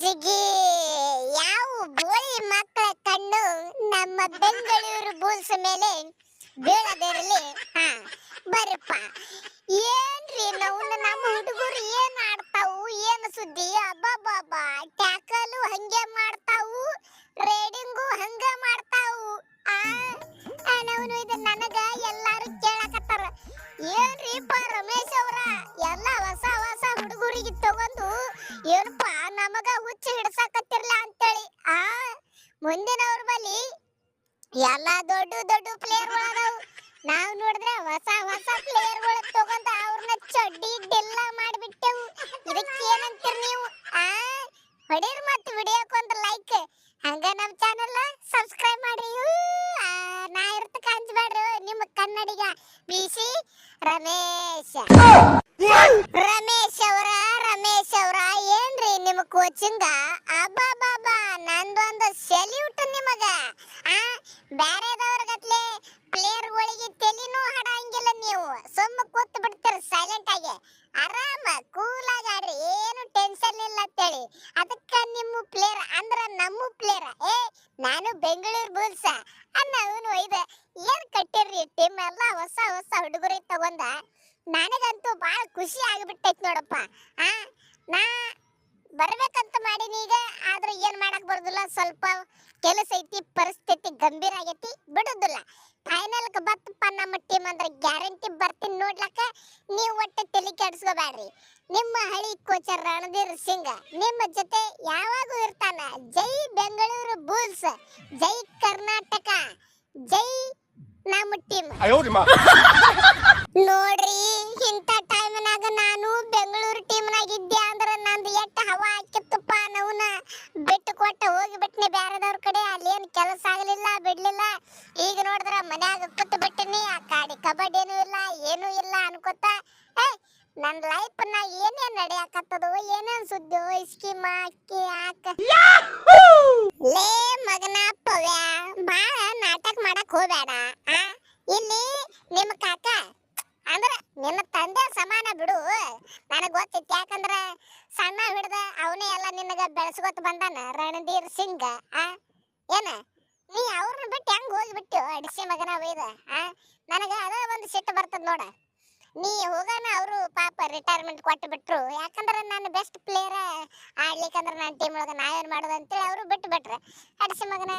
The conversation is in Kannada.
ಜಿಗಿ ಯಾವ ಬೋಳಿ ಮಕ್ಕಳ ಕಣ್ಣು ನಮ್ಮ ಬೆಂಗಳೂರು ಬುಲ್ಸ್ ಮೇಲೆ ಬೀಳದಿರಲಿ. ಹಾ ಬರ್ರಪ್ಪ. ಏನ್ರಿ ನಾವು ನಮ್ಮ ಹುಡುಗರು ಏನ್ ಆಡ್ತಾವು, ಏನು ಸುದ್ದಿ? ಅಬ್ಬಬ್ಬಬ್ಬಾ, ಟ್ಯಾಕಲು ಹಂಗೆ ಮಾಡ್ತಾವು, ರೇಡಿಂಗು ಹಂಗ ಮಾಡ್ತಾವು. ನಾವು ಇದು ನನಗ ಎಲ್ಲಾರು ಕೇಳಕತ್ತಾರ, ಏನ್ರಿಪ್ಪ ರಮೇಶ್ ಅವ್ರ ಎಲ್ಲ ಹೊಸ ಹೊಸ ಹುಡುಗರಿಗೆ ತಗೊಂಡು ಏನಪ್ಪ ನಮಗ ಹುಚ್ಚು ಹಿಡ್ಸಕತ್ತಿರ್ಲ ಅಂತೇಳಿ. ಮುಂದಿನವ್ರ ಬಳಿ ಎಲ್ಲ ದೊಡ್ಡ ದೊಡ್ಡ ಪ್ಲೇಯರ್ ಅದಾವು. ನಾವು ನೋಡಿದ್ರೆ ಹೊಸ ಹೊಸ ಪ್ಲೇಯರ್ಗಳು ತಗೊಂಡು ಅವ್ರನ್ನ ಚಡ್ಡಿ ಡಿಲ್ಲ ಮಾಡಿಬಿಟ್ಟೆವು. ಇದಕ್ಕೆ ಏನಂತೀರಿ ನೀವು? ಹೊಡೀರ್ ಮತ್ತೆ ವಿಡಿಯೋಕ್ಕೊಂದು ಲೈಕ್, ಹಂಗ ನಮ್ಮ ಚಾನೆಲ್ ಸಬ್ಸ್ಕ್ರೈಬ್ ಮಾಡ್ರಿ. ನಾ ಇರ್ತಕ್ಕ ಹಂಚ್ಬೇಡ್ರಿ ನಿಮ್ಮ ಕನ್ನಡಿಗ ಬಿಸಿ ರಮೇಶ್. ರಮೇಶ್ ಅವರ ಏನ್ರಿ ನಿಮ್ಮ ಕೋಚಿಂಗ? ಅಬ್ಬಬ್ಬಬ್ಬಾ, ನಂದೊಂದು ಸೆಲ್ಯೂಟ್ ನಿಮಗ. ಬ್ಯಾರೆದವ್ರ ಗತ್ಲೆ ಪ್ಲೇಯರ್ಗಳಿಗೆ ತಲೆನೂ ಹಡಂಗಿಲ್ಲ, ನೀವು ಸುಮ್ಮ ಕೂತ್ ಬಿಡ್ತೀರ ಸೈಲೆಂಟ್ ಆಗಿ. ಆರಾಮ ಕೂಲ್ ಆಗಿ ಆಡ್ರಿ, ಏನು ಟೆನ್ಷನ್ ಇಲ್ಲ ಅಂತೇಳಿ. ಅದಕ್ಕ ನಿಮ್ಮ ಪ್ಲೇಯರ್ ಅಂದ್ರ ನಮ್ಮ ಪ್ಲೇಯರ್. ನಾನು ಬೆಂಗಳೂರು ಬುಲ್ಸ್ ಅನ್ನವನು ಒಯ್ದ ಏನ್ ಕಟ್ಟಿರ್ರಿ ಟೀಮ್ ಎಲ್ಲ ಹೊಸ ಹೊಸ ಹುಡುಗರಿಗೆ ತಗೊಂಡ. ನನಗಂತೂ ಬಹಳ ಖುಷಿ ಆಗಿಬಿಟ್ಟೈತಿ ನೋಡಪ್ಪ. ನಾ ಬರ್ಬೇಕಂತ ಮಾಡೀನಿ ಈಗ, ಆದ್ರೆ ಏನ್ ಮಾಡಕ್ ಬರುದಿಲ್ಲ, ಸ್ವಲ್ಪ ಕೆಲಸ ಐತಿ, ಪರಿಸ್ಥಿತಿ ಗಂಭೀರ ಆಗೈತಿ, ಬಿಡುದಿಲ್ಲ. ಫೈನಲ್ ಬತ್ತಪ್ಪ ನಮ್ಮ ಟೀಮ್ ಅಂದ್ರೆ ಗ್ಯಾರಂಟಿ ಬರ್ತೀನಿ ನೋಡ್ಲಕ್ಕ. ನೀವು ಒಟ್ಟೆ ತಲೆ ಕೆಡಿಸ್ಕೋಬೇಡ್ರಿ. ನಿಮ್ಮ ಹಳಿ ಕೋಚರ್ ರಣಧೀರ್ ಸಿಂಗ್ ನಿಮ್ಮ ಜೊತೆ ಯಾವಾಗೂ ಇರ್ತಾನ. ಜೈ ಬೆಂಗಳೂರು ಬುಲ್ಸ್, ಜೈ ಕರ್ನಾಟಕ, ಜೈ ನಮ್ಮ ಟೀಮ್. ನೋಡ್ರಿ, ಇಂಥ ಟೈಮ್ನಾಗ ನಾನು ಬೆಂಗಳೂರು ಟೀಮ್ನಾಗ ಇದ್ದೆ ಅಂದ್ರೆ ನಂದು ಎಟ್ಟು ಹವಾ ಹಾಕಿತ್ತಪ್ಪ. ನವನ ಬಿಟ್ಟು ಕೊಟ್ಟ ಹೋಗಿಬಿಟ್ನಿ ಬ್ಯಾರೆದವ್ರ ಕಡೆ. ಅಲ್ಲೇನು ಕೆಲಸ ಆಗಲಿಲ್ಲ, ಬಿಡ್ಲಿಲ್ಲ. ಈಗ ನೋಡಿದ್ರ ಮನ್ಯಾಗ ಕೂತ್ ಬಿಟ್ಟಿನಿ. ಆ ಕಾಡಿ ಕಬಡ್ಡಿನೂ ಇಲ್ಲ, ಏನೂ ಇಲ್ಲ ಅನ್ಕೋತ ನನ್ನ ಲೈಫ್ ನ ಏನೇನ್ ನಡೆಯಾಕತ್ತದೋ, ಏನೇನ್ ಸುದ್ದಿ ಸ್ಕೀಮ್ ಹಾಕಿ ಲೇ ಮಗನ ಪವ್ಯ, ಬಾಳ ನಾಟಕ ಮಾಡಕ್ ಹೋಗ್ಬೇಡ. ಇಲ್ಲಿ ನಿಮ್ಮ ಕಾಕ ಅಂದ್ರ ನಿನ್ನ ತಂದೆ ಸಮಾನ ಬಿಡು. ನನಗ್ ಗೊತ್ತಿತ್ತು, ಯಾಕಂದ್ರ ಸಣ್ಣ ಹಿಡ್ದ ಅವನೇ ಎಲ್ಲ ನಿನಗ ಬೆಳೆಸ್ಕೊತ ಬಂದಾನ ರಣಧೀರ್ ಸಿಂಗ್. ಏನ ನೀ ಅವ್ರನ್ನ ಬಿಟ್ಟು ಹೆಂಗ್ ಹೋಗ್ಬಿಟ್ಟು ಅಡಿಸಿ ಮಗನ ಒಯ್ದ? ನನಗ ಅದ ಒಂದು ಸಿಟ್ಟು ಬರ್ತದ ನೋಡ. ನೀ ಹೋಗಾನ ಅವರು ಪಾಪ ರಿಟೈರ್ಮೆಂಟ್ ಕೊಟ್ಟು ಬಿಟ್ರು. ಯಾಕಂದ್ರೆ ನಾನು ಬೆಸ್ಟ್ ಪ್ಲೇಯರ್ ಆಡ್ಲಿಕ್ಕಂದ್ರೆ ನನ್ನ ಟೀಮ್ ಒಳಗ ನಾವೇನ್ ಮಾಡೋದು ಅಂತೇಳಿ ಅವರು ಬಿಟ್ಟು ಬಿಟ್ರೆ. ಅಡಿಸಿ ಮಗನ